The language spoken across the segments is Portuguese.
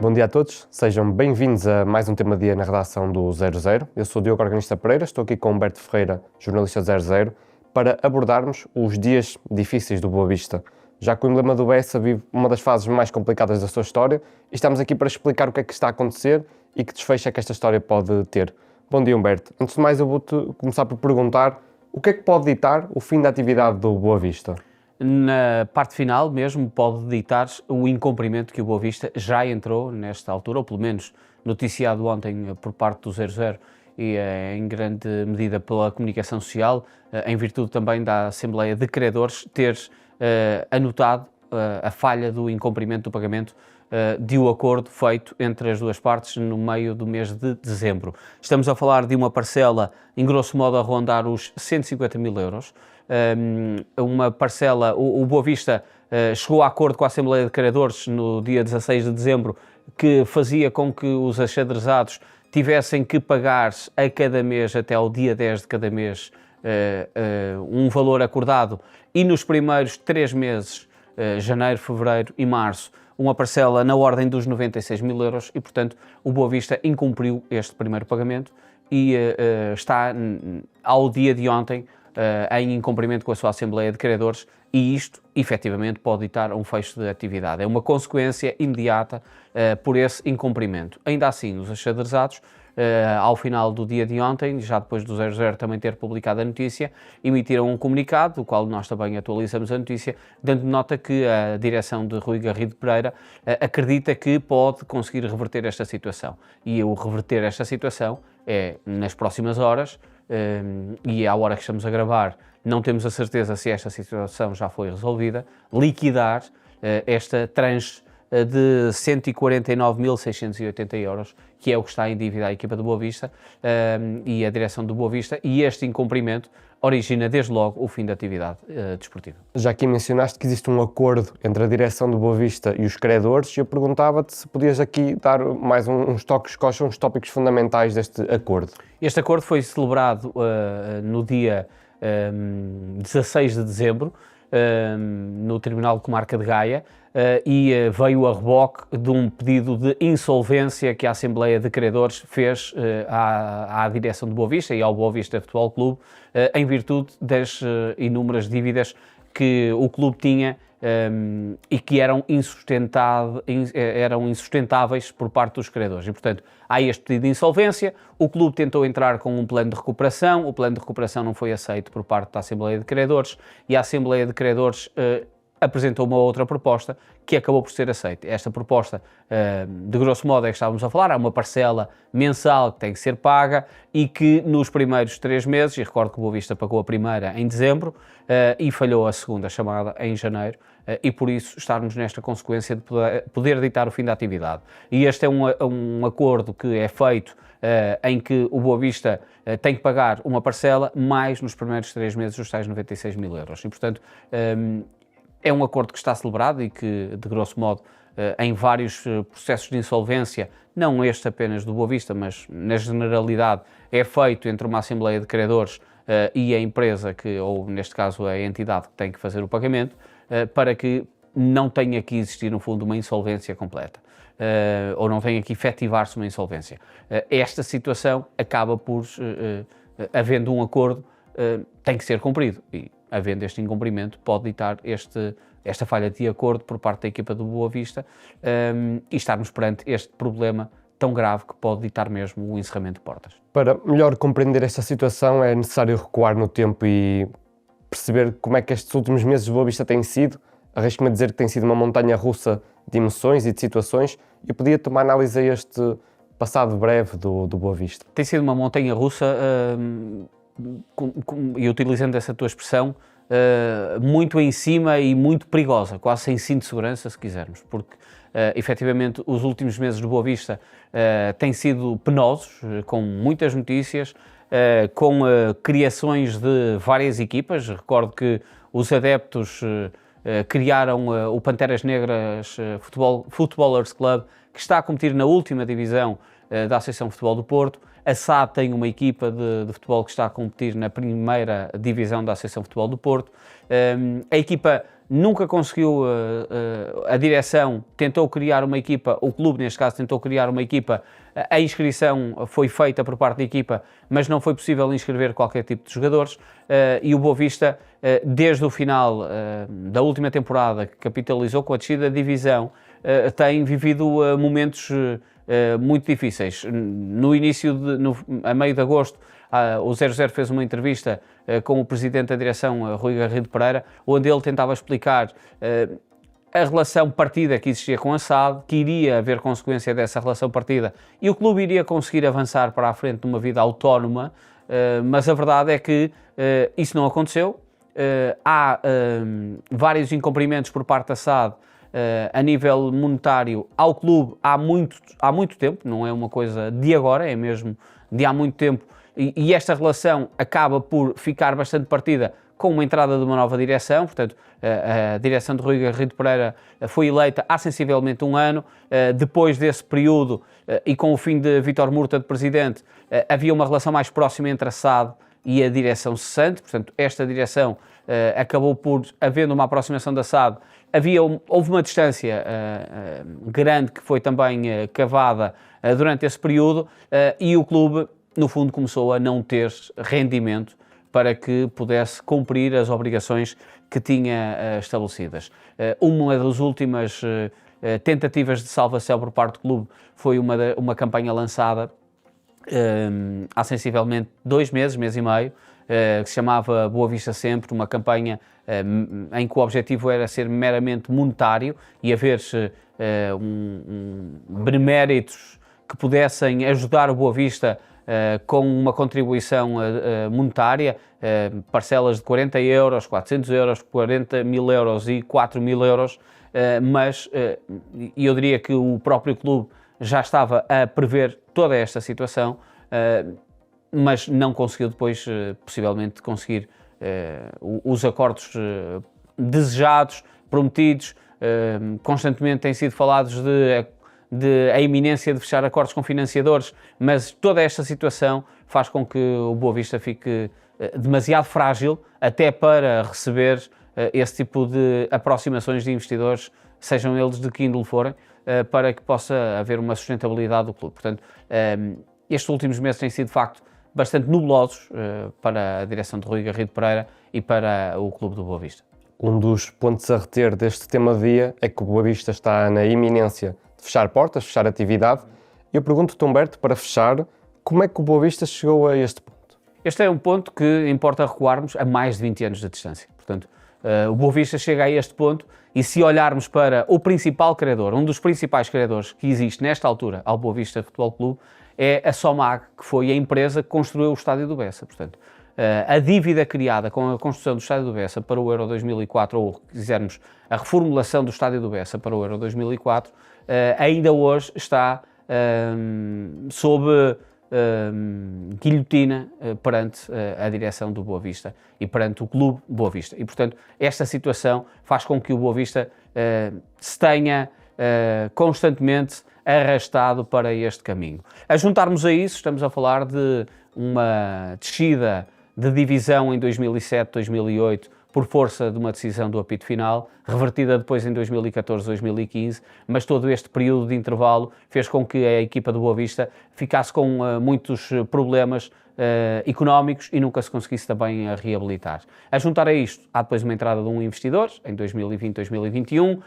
Bom dia a todos, sejam bem-vindos a mais um tema dia na redação do 00. Eu sou o Diogo Organista Pereira, estou aqui com Humberto Ferreira, jornalista do 00, para abordarmos os dias difíceis do Boa Vista. Já que o emblema do Bessa vive uma das fases mais complicadas da sua história, e estamos aqui para explicar o que é que está a acontecer e que desfecho é que esta história pode ter. Bom dia, Humberto. Antes de mais, eu vou-te começar por perguntar o que é que pode ditar o fim da atividade do Boa Vista? Na parte final mesmo pode ditar o incumprimento que o Boa Vista já entrou nesta altura, ou pelo menos noticiado ontem por parte do 00 e em grande medida pela comunicação social, em virtude também da Assembleia de Credores ter anotado a falha do incumprimento do pagamento de um acordo feito entre as duas partes no meio do mês de dezembro. Estamos a falar de uma parcela, em grosso modo, a rondar os 150 mil euros. Uma parcela, o Boa Vista chegou a acordo com a Assembleia de Credores no dia 16 de dezembro, que fazia com que os achadrezados tivessem que pagar a cada mês, até ao dia 10 de cada mês, um valor acordado, e nos primeiros 3 meses, janeiro, fevereiro e março, uma parcela na ordem dos 96 mil euros e, portanto, o Boa Vista incumpriu este primeiro pagamento e está, ao dia de ontem, em incumprimento com a sua Assembleia de Credores, e isto, efetivamente, pode ditar um fecho de atividade. É uma consequência imediata por esse incumprimento. Ainda assim, os achadrezados, ao final do dia de ontem, já depois do 00 também ter publicado a notícia, emitiram um comunicado, do qual nós também atualizamos a notícia, dando nota que a direção de Rui Garrido Pereira acredita que pode conseguir reverter esta situação. E o reverter esta situação é nas próximas horas, e à hora que estamos a gravar não temos a certeza se esta situação já foi resolvida, liquidar esta tranche de 149.680 euros, que é o que está em dívida à equipa do Boa Vista e a direção do Boa Vista, e este incumprimento origina desde logo o fim da atividade desportiva. Já aqui mencionaste que existe um acordo entre a direção do Boa Vista e os credores, e eu perguntava-te se podias aqui dar mais uns toques, quais são os tópicos fundamentais deste acordo. Este acordo foi celebrado no dia 16 de dezembro, no Tribunal de Comarca de Gaia, e veio a reboque de um pedido de insolvência que a Assembleia de Credores fez à direção do Boa Vista e ao Boa Vista Futebol Clube, em virtude das inúmeras dívidas que o clube tinha e que eram insustentáveis por parte dos credores. E, portanto, há este pedido de insolvência, o clube tentou entrar com um plano de recuperação, o plano de recuperação não foi aceito por parte da Assembleia de Credores e a Assembleia de Credores apresentou uma outra proposta que acabou por ser aceita. Esta proposta, de grosso modo, é que estávamos a falar, há uma parcela mensal que tem que ser paga e que nos primeiros 3 meses, e recordo que o Boa Vista pagou a primeira em dezembro e falhou a segunda chamada em janeiro, e por isso estarmos nesta consequência de poder ditar o fim da atividade. E este é um acordo que é feito em que o Boa Vista tem que pagar uma parcela mais nos primeiros 3 meses os tais 96 mil euros. E, portanto, é um acordo que está celebrado e que, de grosso modo, em vários processos de insolvência, não este apenas do Boa Vista, mas na generalidade, é feito entre uma Assembleia de Credores e a empresa, ou neste caso a entidade que tem que fazer o pagamento, para que não tenha que existir, no fundo, uma insolvência completa, ou não tenha que efetivar-se uma insolvência. Esta situação acaba por, havendo um acordo, tem que ser cumprido, e havendo este incumprimento, pode ditar esta falha de acordo por parte da equipa do Boa Vista e estarmos perante este problema tão grave que pode ditar mesmo o encerramento de portas. Para melhor compreender esta situação é necessário recuar no tempo e perceber como é que estes últimos meses do Boa Vista têm sido. Arrisco-me a dizer que tem sido uma montanha-russa de emoções e de situações, e eu podia tomar análise a este passado breve do Boa Vista. Tem sido uma montanha-russa, e utilizando essa tua expressão, muito em cima e muito perigosa, quase sem cinto de segurança, se quisermos, porque efetivamente os últimos meses do Boa Vista têm sido penosos, com muitas notícias, com criações de várias equipas. Recordo que os adeptos criaram o Panteras Negras Footballers Club, que está a competir na última divisão da Associação de Futebol do Porto. A SAD tem uma equipa de futebol que está a competir na primeira divisão da Associação de Futebol do Porto. A equipa nunca conseguiu, a direção tentou criar uma equipa, o clube neste caso tentou criar uma equipa, a inscrição foi feita por parte da equipa, mas não foi possível inscrever qualquer tipo de jogadores, e o Boa Vista, desde o final da última temporada, que capitalizou com a descida da divisão, tem vivido momentos muito difíceis. No início, a meio de agosto, o 0-0 fez uma entrevista com o presidente da direção, Rui Garrido Pereira, onde ele tentava explicar a relação partida que existia com a SAD, que iria haver consequência dessa relação partida e o clube iria conseguir avançar para a frente numa vida autónoma, mas a verdade é que isso não aconteceu. Há vários incumprimentos por parte da SAD a nível monetário ao clube há muito tempo, não é uma coisa de agora, é mesmo de há muito tempo, e esta relação acaba por ficar bastante partida com uma entrada de uma nova direção. Portanto, a direção de Rui Garrido Pereira foi eleita há sensivelmente um ano. Depois desse período e com o fim de Vítor Murta de presidente, havia uma relação mais próxima entre a SAD e a direção cessante. Portanto, esta direção acabou por, havendo uma aproximação da SAD, houve uma distância grande que foi também cavada durante esse período, e o clube, no fundo, começou a não ter rendimento para que pudesse cumprir as obrigações que tinha estabelecidas. Uma das últimas tentativas de salvação por parte do clube foi uma campanha lançada há sensivelmente 2 meses, mês e meio, que se chamava Boa Vista Sempre, uma campanha em que o objetivo era ser meramente monetário e haver beneméritos que pudessem ajudar o Boa Vista com uma contribuição monetária, parcelas de 40 euros, 400 euros, 40 mil euros e 4 mil euros, mas eu diria que o próprio clube já estava a prever toda esta situação, mas não conseguiu depois, possivelmente, conseguir os acordos desejados, prometidos. Constantemente têm sido falados de a iminência de fechar acordos com financiadores, mas toda esta situação faz com que o Boa Vista fique demasiado frágil até para receber esse tipo de aproximações de investidores, sejam eles de que índole forem, para que possa haver uma sustentabilidade do clube. Portanto, estes últimos meses têm sido, de facto, bastante nublosos para a direção de Rui Garrido Pereira e para o clube do Boa Vista. Um dos pontos a reter deste tema dia é que o Boa Vista está na iminência de fechar portas, fechar atividade. Eu pergunto-te, Humberto, para fechar, como é que o Boa Vista chegou a este ponto? Este é um ponto que importa recuarmos a mais de 20 anos de distância. Portanto, o Boa Vista chega a este ponto e, se olharmos para o principal credor, um dos principais credores que existe nesta altura ao Boa Vista Futebol Clube, é a SOMAG, que foi a empresa que construiu o Estádio do Bessa. Portanto, a dívida criada com a construção do Estádio do Bessa para o Euro 2004, ou, se quisermos, a reformulação do Estádio do Bessa para o Euro 2004, ainda hoje está sob guilhotina perante a direção do Boa Vista e perante o clube Boa Vista. E, portanto, esta situação faz com que o Boa Vista se tenha constantemente arrastado para este caminho. A juntarmos a isso, estamos a falar de uma descida de divisão em 2007, 2008, por força de uma decisão do apito final, revertida depois em 2014, 2015, mas todo este período de intervalo fez com que a equipa do Boa Vista ficasse com muitos problemas económicos e nunca se conseguisse também reabilitar. A juntar a isto, há depois uma entrada de um investidor, em 2020, 2021,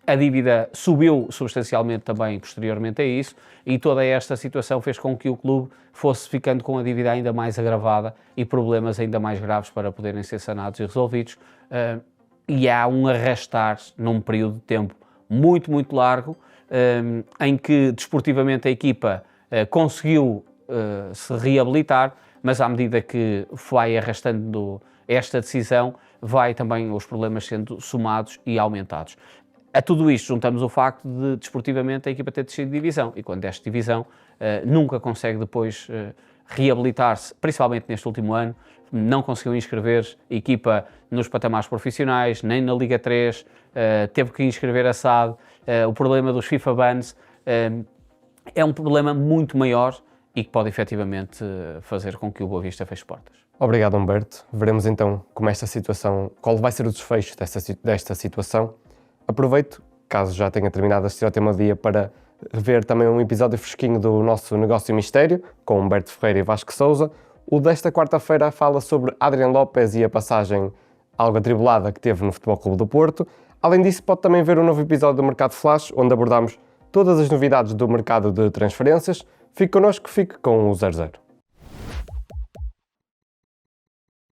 a dívida subiu substancialmente também posteriormente a isso, e toda esta situação fez com que o clube fosse ficando com a dívida ainda mais agravada e problemas ainda mais graves para poderem ser sanados e resolvidos, e há um arrastar num período de tempo muito, muito largo, em que desportivamente a equipa conseguiu se reabilitar, mas à medida que vai arrastando esta decisão, vai também os problemas sendo somados e aumentados. A tudo isto juntamos o facto de, desportivamente, a equipa ter descido de divisão, e quando desce de divisão nunca consegue depois reabilitar-se, principalmente neste último ano, não conseguiu inscrever a equipa nos patamares profissionais, nem na Liga 3, teve que inscrever a SAD, o problema dos FIFA bans é um problema muito maior e que pode efetivamente fazer com que o Boa Vista feche portas. Obrigado, Humberto. Veremos então como esta situação, qual vai ser o desfecho desta situação. Aproveito, caso já tenha terminado de assistir ao tema do dia, para rever também um episódio fresquinho do nosso Negócio e Mistério, com Humberto Ferreira e Vasco Souza. O desta quarta-feira fala sobre Adriano Lopes e a passagem algo atribulada que teve no Futebol Clube do Porto. Além disso, pode também ver um novo episódio do Mercado Flash, onde abordamos todas as novidades do mercado de transferências. Fique connosco, fique com o 00.